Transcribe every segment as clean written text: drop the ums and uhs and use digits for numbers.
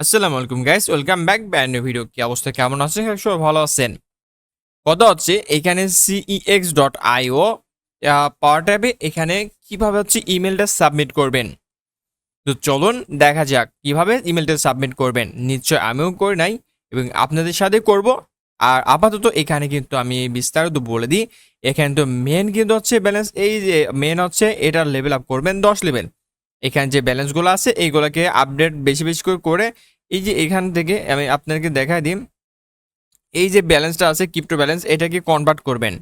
আসসালামু আলাইকুম guys, welcome back brand new video. কি অবস্থা, কেমন আছেন? সবাই ভালো আছেন? কথা হচ্ছে এখানে cex.io পাওয়ার ট্যাবে এখানে কিভাবে হচ্ছে ইমেলটা সাবমিট করবেন। তো চলুন দেখা যাক কিভাবে ইমেলটা সাবমিট করবেন। নিশ্চয় আমিও করি নাই এবং আপনাদের সাথে করব। আর আপাতত এখানে কিন্তু আমি বিস্তারিত বলে দিই। এখানে তো মেন কিন্তু হচ্ছে ব্যালেন্স, এই যে মেন হচ্ছে এটার লেভেল আপ করবেন 10 লেভেল। এখানে যে ব্যালেন্সগুলো আছে এইগুলোকে আপডেট বেশি বেশি করে করে এই যে এখান থেকে আমি আপনাকে দেখাই দিই। এই যে ব্যালেন্সটা আছে ক্রিপ্টো ব্যালেন্স, এটাকে কনভার্ট করবেন।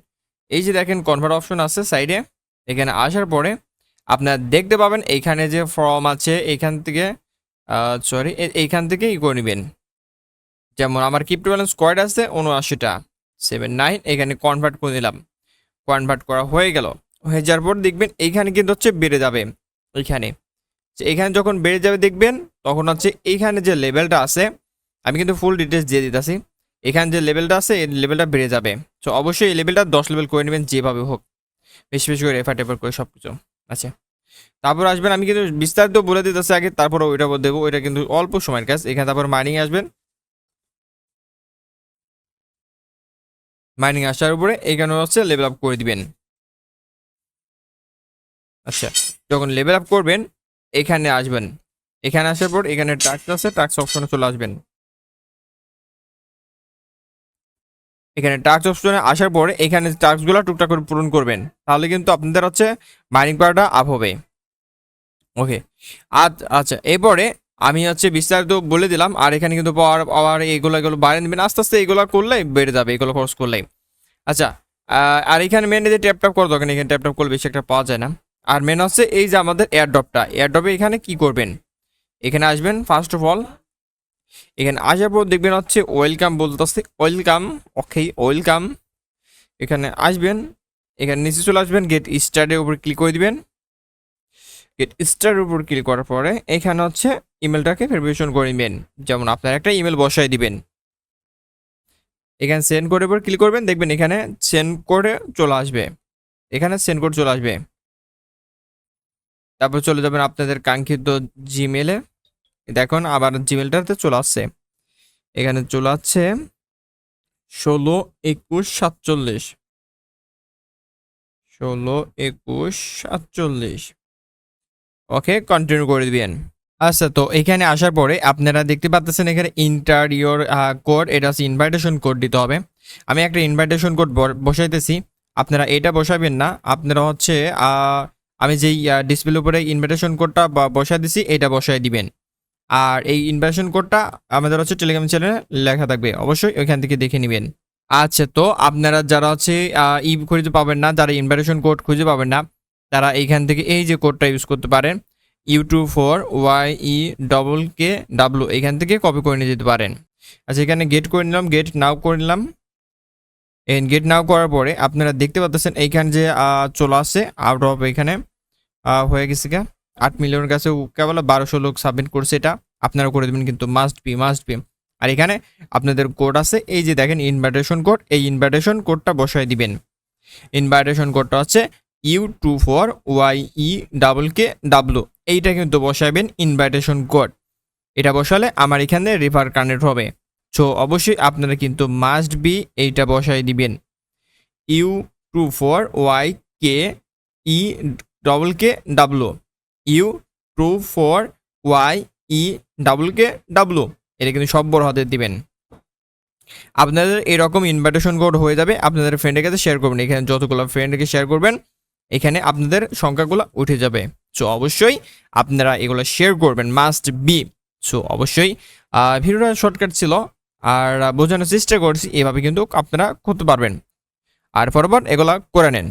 এই যে দেখেন কনভার্ট অপশন আছে সাইডে, এখানে আসার পরে আপনারা দেখতে পাবেন এইখানে যে ফর্ম আছে এইখান থেকে সরি এইখান থেকে ই করে নেবেন। যেমন আমার ক্রিপ্টো ব্যালেন্স কয়েড আছে 79টা 79, এখানে কনভার্ট করে নিলাম। কনভার্ট করা হয়ে গেল। হয়ে যাওয়ার পর দেখবেন এইখানে কিন্তু হচ্ছে বেড়ে যাবে। এইখানে এখানে যখন বেড়ে যাবে দেখবেন তখন হচ্ছে এইখানে যে লেভেলটা আছে, আমি কিন্তু ফুল ডিটেলস দিয়ে দিতেছি। এখানে যে লেভেলটা আছে এই লেভেলটা বেড়ে যাবে। সো অবশ্যই এই লেভেলটা 10 লেভেল করে নেবেন যেভাবে হোক, বেশি বেশি করে রেফার টেফার করে সব কিছু। আচ্ছা, তারপর আসবেন, আমি কিন্তু বিস্তারিত বলে দিতেছি আগে, তারপর ওইটা দেবো। ওইটা কিন্তু অল্প সময়ের কাজ। এখানে তারপর মাইনিং আসবেন। মাইনিং আসার উপরে এইখানে হচ্ছে লেভেল আপ করে দিবেন। আচ্ছা, যখন লেভেল আপ করবেন এখানে আসবেন। এখানে আসার পর এখানে টাস্ক আছে, টাস্ক অপশনে চলে আসবেন। এখানে টাস্ক অপশনে আসার পরে এখানে টাস্কগুলো টুকটাক করে পূরণ করবেন, তাহলে কিন্তু আপনাদের হচ্ছে মাইনিং পাওয়ারটা আপ হবে। ওকে, আচ্ছা এরপরে আমি হচ্ছে বিস্তারিত বলে দিলাম। আর এখানে কিন্তু পাওয়ার আবার এগুলো বাড়িয়ে নেবেন আস্তে আস্তে, এগুলো করলে বেড়ে যাবে, এগুলো খরচ করলেই। আচ্ছা, আর এখানে মেন যে ট্যাপ ট্যাপ করা দরকার, এখানে ট্যাপ ট্যাপ করলে বেশি একটা পাওয়া যায় না। আর মেন হচ্ছে এই যে আমাদের এয়ারড্রপটা, এয়ারড্রপে এখানে কি করবেন, এখানে আসবেন ফার্স্ট অফ অল। এখানে আসার পর দেখবেন হচ্ছে ওয়েলকাম বলতেছে, ওয়েলকাম। ওকে, ওয়েলকাম। এখানে আসবেন, এখানে নিচে চলে আসবেন, গেট স্টার্টের উপর ক্লিক করে দিবেন। গেট স্টারের উপর ক্লিক করার পরে এখানে হচ্ছে ইমেলটাকে ভেরিফিকেশন করে নেবেন। যেমন আপনার একটা ইমেল বসাই দিবেন। এখানে সেন্ড করে উপর ক্লিক করবেন, দেখবেন এখানে সেন্ড করে চলে আসবে। এখানে সেন্ড করে চলে আসবে। তারপর চলে যাবেন আপনাদের কাঙ্ক্ষিত জিমেলে। দেখুন আবার জিমেলটাতে চলে আসছে। এখানে চলে আসছে 162147, 162147। ওকে, কন্টিনিউ করে দিবেন। আচ্ছা, তো এখানে আসার পরে আপনারা দেখতে পাচ্ছেন এখানে ইন্টারিয়র কোড, এটা হচ্ছে ইনভাইটেশন কোড দিতে হবে। আমি একটা ইনভাইটেশন কোড বসাইতেছি, আপনারা এটা বসাবেন না। আপনারা হচ্ছে আমি যেই ডিসপ্লের উপরে ইনভাইটেশন কোডটা বসাই দিছি এটা বসাই দিবেন। আর এই ইনভাইটেশন কোডটা আমাদের হচ্ছে টেলিগ্রাম চ্যানেলে লেখা থাকবে, অবশ্যই ওইখান থেকে দেখে নেবেন। আচ্ছা, তো আপনারা যারা হচ্ছে খুঁজে পাবেন না, যারা ইনভাইটেশন কোড খুঁজে পাবেন না, তারা এইখান থেকে এই যে কোডটা ইউজ করতে পারেন, U24YE এখান থেকে কপি করে নিয়ে যেতে পারেন। আচ্ছা, এখানে গেট করে নিলাম, গেট নাও করে নিলাম। গেট নাও করার পরে আপনারা দেখতে পাচ্ছেন এইখানে যে চলে আসছে আউট অফ, এখানে হয়ে গেছে গা 8 মিলিয়নের কাছে কেবল 1200 লোক সাবমিট করছে। এটা আপনারা করে দেবেন কিন্তু মাস্ট বি। আর এখানে আপনাদের কোড আছে, এই যে দেখেন ইনভাইটেশন কোড, এই ইনভাইটেশন কোডটা বসাই দিবেন। ইনভাইটেশন কোডটা হচ্ছে U24YEKKW, এইটা কিন্তু বসাবেন ইনভাইটেশন কোড। এটা বসালে আমার এখানে রেফার কানেক্ট হবে। সো অবশ্যই আপনারা কিন্তু মাস্ট বি এইটা বসাই দিবেন, U24YEKKW, U24YEKKW, এটা কিন্তু সব বড় হাতে দিবেন। আপনাদের এরকম ইনভাইটেশন কোড হয়ে যাবে, আপনাদের ফ্রেন্ডের কাছে শেয়ার করবেন। এখানে যতগুলো ফ্রেন্ডকে শেয়ার করবেন এখানে আপনাদের সংখ্যাগুলো উঠে যাবে। সো অবশ্যই আপনারা এগুলো শেয়ার করবেন, মাস্ট বি। সো অবশ্যই ভিডিওটা শর্টকাট ছিল আর বোঝানোর চেষ্টা করছি, এভাবে কিন্তু আপনারা করতে পারবেন। আর ফরওয়ার্ড এগুলা করে নেন।